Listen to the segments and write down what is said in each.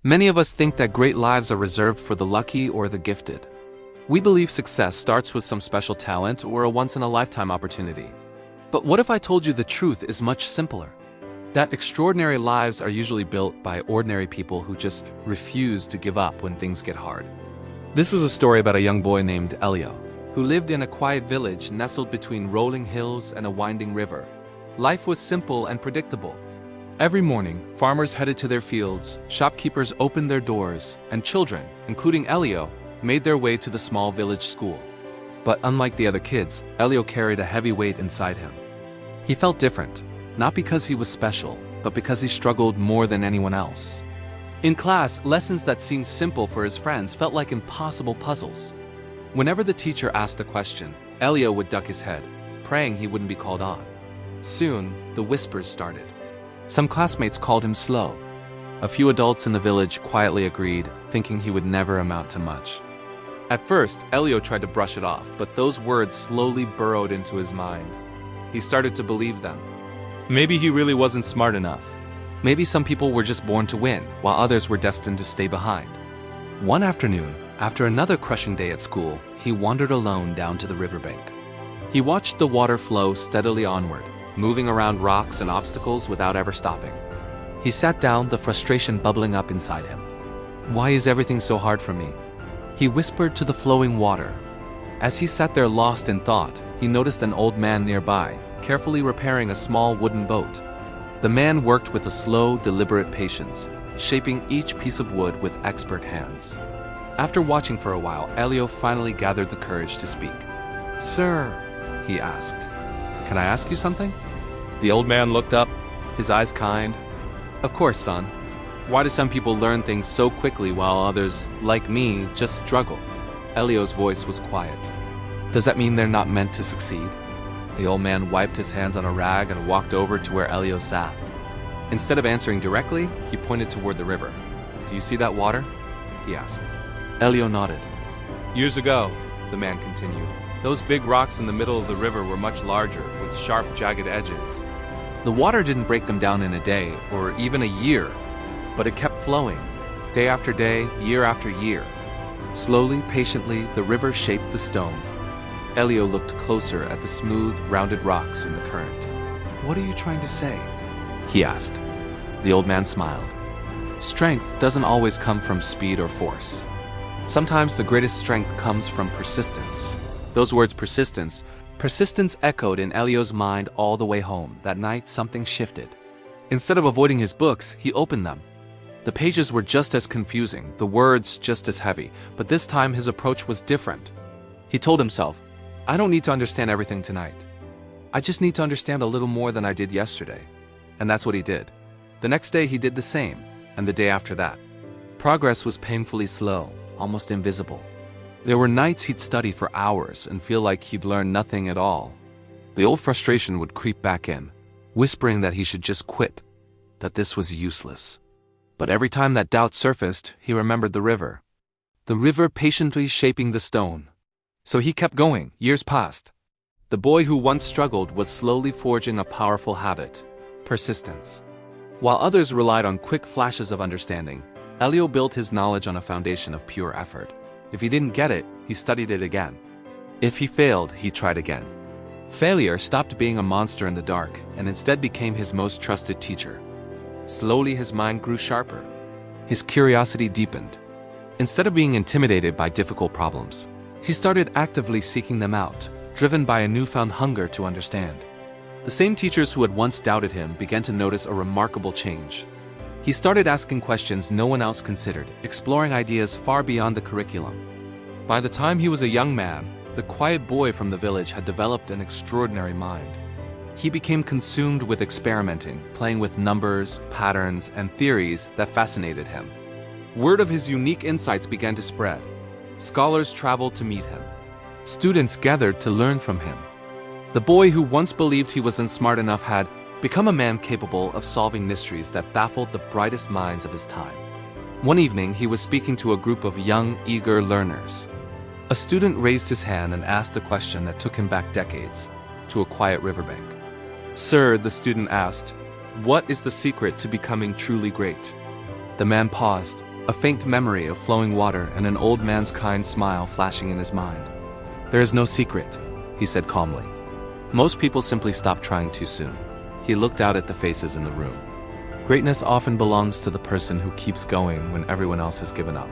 Many of us think that great lives are reserved for the lucky or the gifted. We believe success starts with some special talent or a once-in-a-lifetime opportunity. But what if I told you the truth is much simpler? That extraordinary lives are usually built by ordinary people who just refuse to give up when things get hard. This is a story about a young boy named Elio, who lived in a quiet village nestled between rolling hills and a winding river. Life was simple and predictable. Every morning, farmers headed to their fields, shopkeepers opened their doors, and children, including Elio, made their way to the small village school. But unlike the other kids, Elio carried a heavy weight inside him. He felt different, not because he was special, but because he struggled more than anyone else. In class, lessons that seemed simple for his friends felt like impossible puzzles. Whenever the teacher asked a question, Elio would duck his head, praying he wouldn't be called on. Soon, the whispers started. Some classmates called him slow. A few adults in the village quietly agreed, thinking he would never amount to much. At first, Elio tried to brush it off, but those words slowly burrowed into his mind. He started to believe them. Maybe he really wasn't smart enough. Maybe some people were just born to win, while others were destined to stay behind. One afternoon, after another crushing day at school, he wandered alone down to the riverbank. He watched the water flow steadily onward, moving around rocks and obstacles without ever stopping. He sat down, the frustration bubbling up inside him. "Why is everything so hard for me?" He whispered to the flowing water. As he sat there lost in thought, he noticed an old man nearby, carefully repairing a small wooden boat. The man worked with a slow, deliberate patience, shaping each piece of wood with expert hands. After watching for a while, Elio finally gathered the courage to speak. "Sir," he asked, "can I ask you something?" The old man looked up, his eyes kind. "Of course, son. Why do some people learn things so quickly while others, like me, just struggle?" Elio's voice was quiet. "Does that mean they're not meant to succeed?" The old man wiped his hands on a rag and walked over to where Elio sat. Instead of answering directly, he pointed toward the river. "Do you see that water?" he asked. Elio nodded. "Years ago," the man continued, "those big rocks in the middle of the river were much larger, with sharp, jagged edges. The water didn't break them down in a day, or even a year, but it kept flowing, day after day, year after year. Slowly, patiently, the river shaped the stone." Elio looked closer at the smooth, rounded rocks in the current. "What are you trying to say?" he asked. The old man smiled. "Strength doesn't always come from speed or force. Sometimes the greatest strength comes from persistence." Those words, persistence echoed in Elio's mind all the way home. That night, something shifted. Instead of avoiding his books, he opened them. The pages were just as confusing, the words just as heavy, but this time his approach was different. He told himself, "I don't need to understand everything tonight. I just need to understand a little more than I did yesterday." And that's what he did. The next day he did the same, and the day after that. Progress was painfully slow, almost invisible. There were nights he'd study for hours and feel like he'd learned nothing at all. The old frustration would creep back in, whispering that he should just quit, that this was useless. But every time that doubt surfaced, he remembered the river. The river patiently shaping the stone. So he kept going. Years passed. The boy who once struggled was slowly forging a powerful habit: persistence. While others relied on quick flashes of understanding, Elio built his knowledge on a foundation of pure effort. If he didn't get it, he studied it again. If he failed, he tried again. Failure stopped being a monster in the dark and instead became his most trusted teacher. Slowly his mind grew sharper. His curiosity deepened. Instead of being intimidated by difficult problems, he started actively seeking them out, driven by a newfound hunger to understand. The same teachers who had once doubted him began to notice a remarkable change. He started asking questions no one else considered, exploring ideas far beyond the curriculum. By the time he was a young man, the quiet boy from the village had developed an extraordinary mind. He became consumed with experimenting, playing with numbers, patterns, and theories that fascinated him. Word of his unique insights began to spread. Scholars traveled to meet him. Students gathered to learn from him. The boy who once believed he wasn't smart enough had become a man capable of solving mysteries that baffled the brightest minds of his time. One evening, he was speaking to a group of young, eager learners. A student raised his hand and asked a question that took him back decades, to a quiet riverbank. "Sir," the student asked, "what is the secret to becoming truly great?" The man paused, a faint memory of flowing water and an old man's kind smile flashing in his mind. "There is no secret," he said calmly. "Most people simply stop trying too soon." He looked out at the faces in the room. Greatness often belongs to the person who keeps going when everyone else has given up.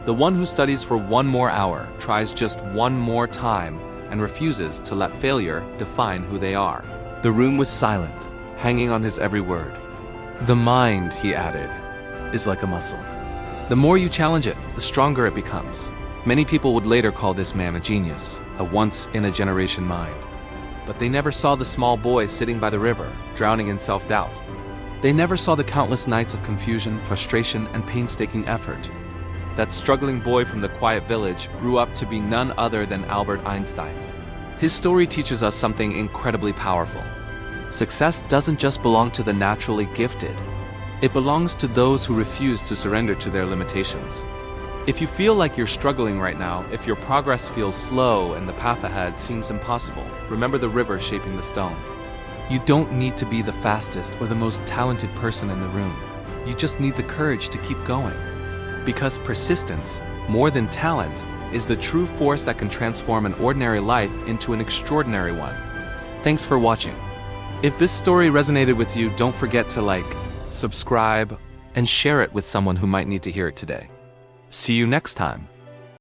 The one who studies for one more hour, tries just one more time, and refuses to let failure define who they are. The room was silent, hanging on his every word. "The mind," he added, "is like a muscle. The more you challenge it, the stronger it becomes." Many people would later call this man a genius, a once-in-a-generation mind. But they never saw the small boy sitting by the river, drowning in self-doubt. They never saw the countless nights of confusion, frustration, and painstaking effort. That struggling boy from the quiet village grew up to be none other than Albert Einstein. His story teaches us something incredibly powerful. Success doesn't just belong to the naturally gifted. It belongs to those who refuse to surrender to their limitations. If you feel like you're struggling right now, if your progress feels slow and the path ahead seems impossible, remember the river shaping the stone. You don't need to be the fastest or the most talented person in the room. You just need the courage to keep going. Because persistence, more than talent, is the true force that can transform an ordinary life into an extraordinary one. Thanks for watching. If this story resonated with you, don't forget to like, subscribe, and share it with someone who might need to hear it today. See you next time.